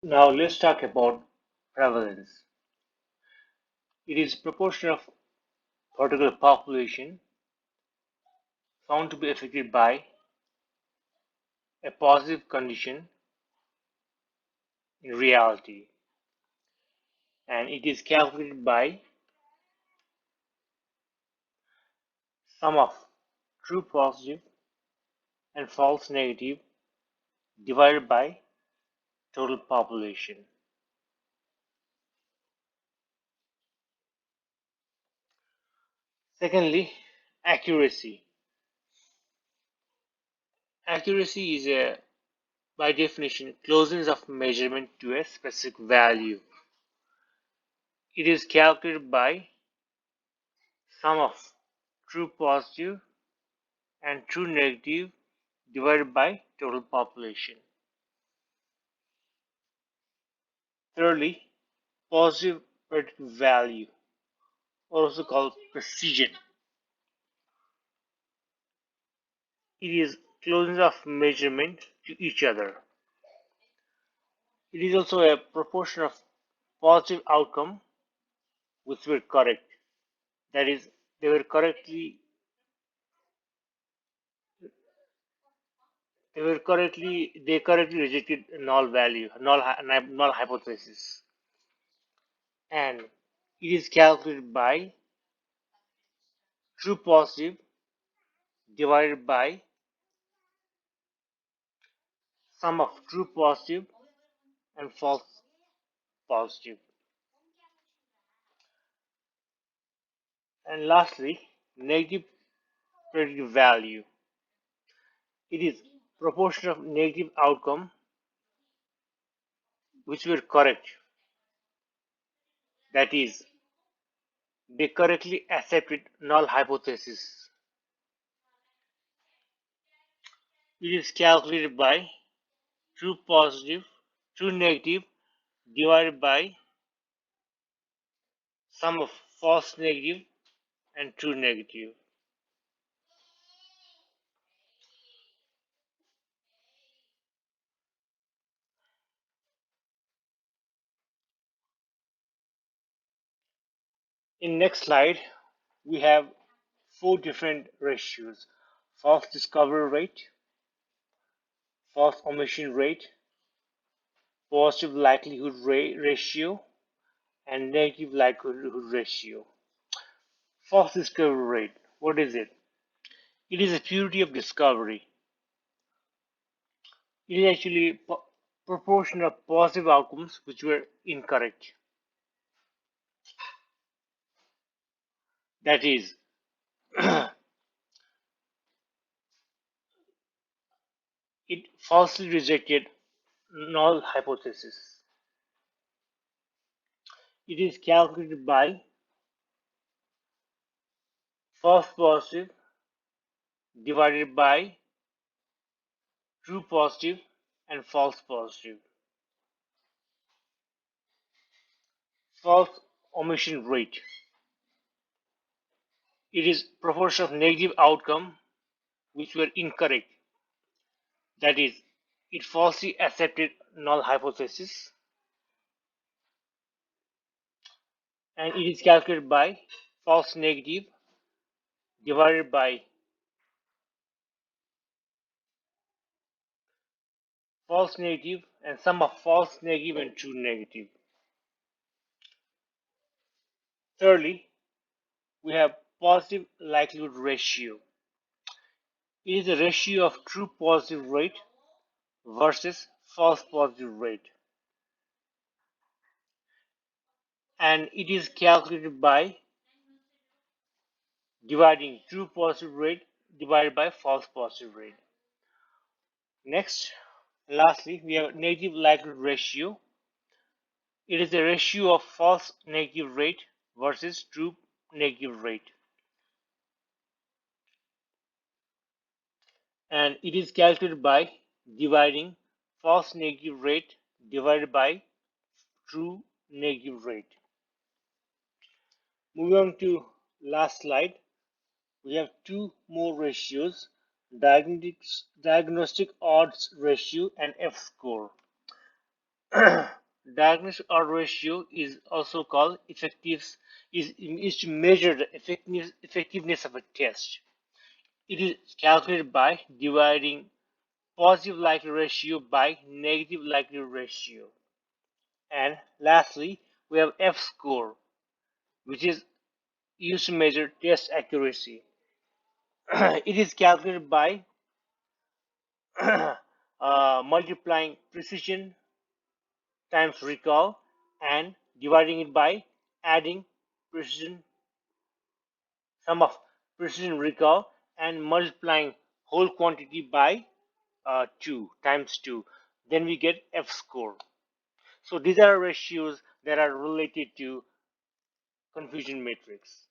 Now let's talk about prevalence. It is proportion of particular population found to be affected by a positive condition in reality, and it is calculated by sum of true positive and false negative divided by total population. Secondly, accuracy. Accuracy is a, by definition, closeness of measurement to a specific value. It is calculated by sum of true positive and true negative divided by total population. Thirdly, positive predictive value, also called precision. It is closeness of measurement to each other. It is also a proportion of positive outcome which were correct. That is, they were correctly they correctly rejected null value, null hypothesis, and it is calculated by true positive divided by sum of true positive and false positive. And lastly, negative predictive value. It is proportion of negative outcome which were correct. That is, they correctly accepted null hypothesis. It is calculated by true positive, true negative divided by sum of false negative and true negative. In next slide, we have four different ratios: false discovery rate, false omission rate, positive likelihood ratio, and negative likelihood ratio. False discovery rate, what is it? It is a purity of discovery. It is actually proportion of positive outcomes which were incorrect. That is, it falsely rejected null hypothesis. It is calculated by false positive divided by true positive and false positive. False omission rate. It is proportion of negative outcome which were incorrect. That is, it falsely accepted null hypothesis, and it is calculated by false negative divided by false negative and sum of false negative and true negative. Thirdly, we have positive likelihood ratio. It is a ratio of true positive rate versus false positive rate, and it is calculated by dividing true positive rate divided by false positive rate. Next, lastly, we have negative likelihood ratio. It is a ratio of false negative rate versus true negative rate, and it is calculated by dividing false negative rate divided by true negative rate. Moving on to last slide, we have two more ratios: diagnostic odds ratio and F score. Diagnosis or ratio is also called is to measure the effectiveness of a test. It is calculated by dividing positive likelihood ratio by negative likelihood ratio. And lastly, we have F score, which is used to measure test accuracy. It is calculated by multiplying precision times recall and dividing it by adding precision sum of precision recall and multiplying whole quantity by 2 times 2, then we get F score. So these are ratios that are related to confusion matrix.